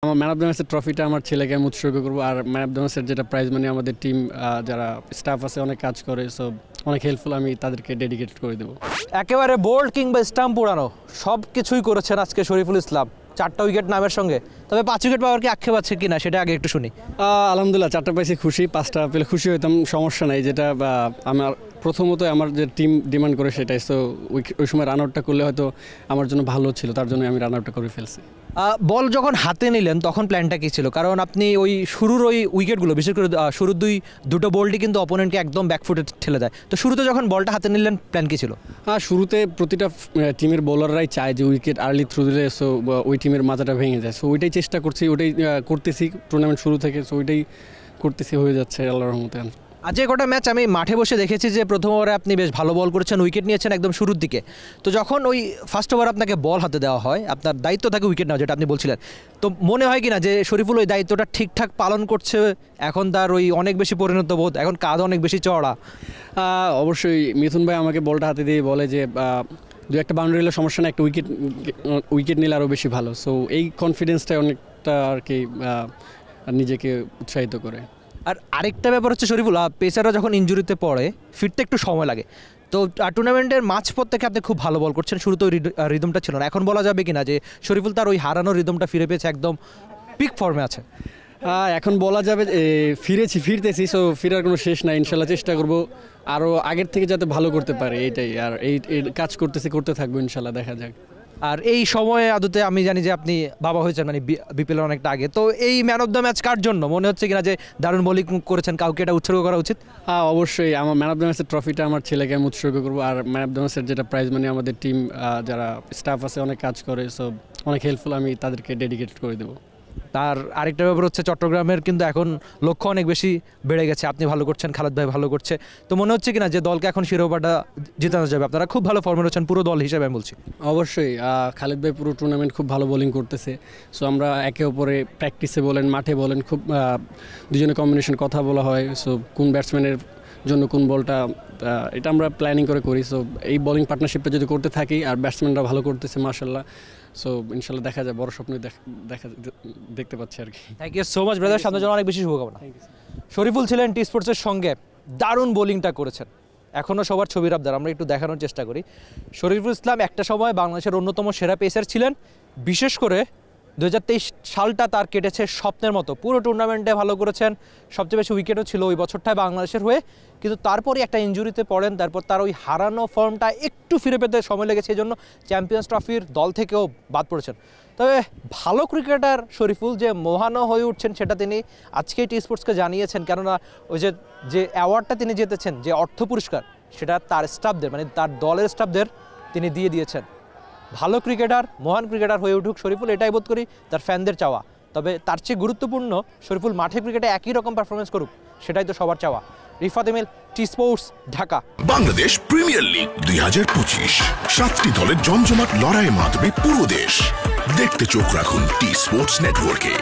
আমার man of the ম্যাচের ট্রফিটা আমার ছেলেকে আমি উৎসর্গ করবো। আর ম্যান অফ দ্য ম্যাচের যেটা প্রাইজ মানি আমাদের টিম যারা স্টাফ আছে অনেক কাজ করে, সো অনেক হেল্পফুল, আমি তাদেরকে ডেডিকেট করে দেবো। একেবারে বোল্ড কিংবা স্টাম্প পোড়ানো সব কিছুই করেছেন আজকে শরীফুল ইসলাম, 4টা উইকেট নামের সঙ্গে। তবে 5 উইকেট পাওয়ার কি আক্ষেপ আছে কিনা সেটা আগে একটু শুনি। আলহামদুলিল্লাহ 4টা পাইছি, খুশি। 5টা পেলে খুশি হইতাম, সমস্যা নাই। যেটা আমার প্রথমত আমার যে টিম ডিমান্ড করে সেটাই, সো ওই সময় রান আউটটা করলে হয়তো আমার জন্য ভালো ছিল, তার জন্য আমি রান আউটটা করে ফেলছি। বল যখন হাতে নিলেন তখন প্ল্যানটা কী ছিল? কারণ আপনি ওই শুরুর ওই উইকেটগুলো, বিশেষ করে শুরুর দুটো বলটি কিন্তু অপোনেন্টকে একদম ব্যাকফুটে ঠেলে দেয়। তো শুরুতে যখন বলটা হাতে নিলেন প্ল্যান কী ছিল? শুরুতে প্রতিটা টিমের বোলাররাই চায় যে উইকেট আর্লি থ্রু দিলে সো ওই টিমের মাথাটা ভেঙে যায়। সো ওইটাই চেষ্টা করছি, ওইটাই করতেছি টুর্নামেন্ট শুরু থেকে। সো ওইটাই করতেছি, হয়ে যাচ্ছে আল্লাহর রহমতে। আজ কটা ম্যাচ আমি মাঠে বসে দেখেছি যে প্রথম ওভারে আপনি বেশ ভালো বল করেছেন, উইকেট নিয়েছেন একদম শুরুর দিকে। তো যখন ওই ফার্স্ট ওভার আপনাকে বল হাতে দেওয়া হয়, আপনার দায়িত্ব থাকে উইকেট নেওয়া, যেটা আপনি বলছিলেন। তো মনে হয় কি না যে শরীফুল ওই দায়িত্বটা ঠিকঠাক পালন করছে? এখন তার ওই অনেক বেশি পরিণত বোধ, এখন কাঁধ অনেক বেশি চওড়া। অবশ্যই মিথুন ভাই আমাকে বলটা হাতে দিয়ে বলে যে দু একটা বাউন্ডারি হলে সমস্যা না, একটা উইকেট নিলে আরও বেশি ভালো। সো এই কনফিডেন্সটা অনেকটা আর কি নিজেকে উৎসাহিত করে। আর আরেকটা ব্যাপার হচ্ছে শরীফুল, পেসাররা যখন ইনজুরিতে পড়ে ফিরতে একটু সময় লাগে। তো টুর্নামেন্টের মাঝপথ থেকে আপনি খুব ভালো বল করছেন, শুরুতে ওই রিদমটা ছিল না। এখন বলা যাবে কি না যে শরীফুল তার ওই হারানোর রিদমটা ফিরে পেয়েছে, একদম পিক ফর্মে আছে? এখন বলা যাবে ফিরতেছি। সো ফিরার কোনো শেষ নাই, ইনশাল্লাহ চেষ্টা করব আরও আগের থেকে যাতে ভালো করতে পারে, এইটাই। আর এই কাজ করতে থাকবো ইনশাল্লাহ, দেখা যাক। আর এই সময়ে আদতে আমি জানি যে আপনি বাবা হয়েছেন, মানে বিপিএল অনেকটা আগে। তো এই ম্যান অফ দ্য ম্যাচ কার জন্য মনে হচ্ছে কিনা যে দারুণ বোলিং করেছেন, কাউকে এটা উৎসর্গ করা উচিত? অবশ্যই আমার ম্যান অফ দ্য ম্যাচের ট্রফিটা আমার ছেলেকে আমি উৎসর্গ করবো। আর ম্যান অফ দ্য ম্যাচের যেটা প্রাইজ মানি আমাদের টিম যারা স্টাফ আছে অনেক কাজ করে, সো অনেক হেল্পফুল, আমি তাদেরকে ডেডিকেট করে দেবো। তার আরেকটা ব্যাপার হচ্ছে চট্টগ্রামের কিন্তু এখন লক্ষ্য অনেক বেশি বেড়ে গেছে। আপনি ভালো করছেন, খালেদ ভাই ভালো করছে। তো মনে হচ্ছে কিনা যে দলকে এখন শিরোপাটা জেতানো যাবে? আপনারা খুব ভালো ফর্মে রয়েছেন পুরো দল হিসেবে আমি বলছি। অবশ্যই খালেদ ভাই পুরো টুর্নামেন্ট খুব ভালো বোলিং করতেছে। সো আমরা একে অপরে প্র্যাকটিসে বলেন, মাঠে বলেন, খুব দুজনে কম্বিনেশন কথা বলা হয়। সো কোন ব্যাটসম্যানের জন্য কোন বলটা, এটা আমরা প্ল্যানিং করি। সো এই বোলিং পার্টনারশিপটা যদি করতে থাকি, আর ব্যাটসম্যানরা ভালো করতেছে মাশাআল্লাহ, সো ইনশাল্লাহ দেখা যায়, বড় স্বপ্ন দেখতে পাচ্ছি আর কি। Thank you so much brother, সামনের জন্য অনেক বেশি শুভকামনা। শরীফুল ছিলেন টি স্পোর্টসের সঙ্গে, দারুণ বোলিংটা করেছেন, এখনও সবার ছবির আবদার। আমরা একটু দেখানোর চেষ্টা করি। শরীফুল ইসলাম একটা সময় বাংলাদেশের অন্যতম সেরা পেসার ছিলেন। বিশেষ করে 2023 সালটা তার কেটেছে স্বপ্নের মতো। পুরো টুর্নামেন্টে ভালো করেছেন, সবচেয়ে বেশি উইকেটও ছিল ওই বছরটায় বাংলাদেশের হয়ে। কিন্তু তারপরই একটা ইনজুরিতে পড়েন, তারপর তার ওই হারানো ফর্মটা একটু ফিরে পেতে সময় লেগেছে, এই জন্য চ্যাম্পিয়ন্স ট্রফির দল থেকেও বাদ পড়েছেন। তবে ভালো ক্রিকেটার শরীফুল যে মহানও হয়ে উঠছেন সেটা তিনি আজকে টি স্পোর্টসকে জানিয়েছেন। কেননা ওই যে অ্যাওয়ার্ডটা তিনি জিতেছেন, যে অর্থ পুরস্কার, সেটা তার স্টাফদের, মানে তার দলের স্টাফদের তিনি দিয়ে দিয়েছেন। ভালো ক্রিকেটার, মহান ক্রিকেটার হয়ে উঠুক শরীফুল, এটাই বোধ করি তার ফ্যানদের চাওয়া। তবে তার চেয়ে গুরুত্বপূর্ণ শরীফুল মাঠে ক্রিকেটে একই রকম পারফরমেন্স করুক, সেটাই তো সবার চাওয়া। Rifat Emil, T Sports, Dhaka. Bangladesh Premier League 2025, 7টি দলের জমজমাট লড়াইয়ে মাতবে পুরো দেশ। দেখতে চোখ রাখুন টি স্পোর্টস নেটওয়ার্কে।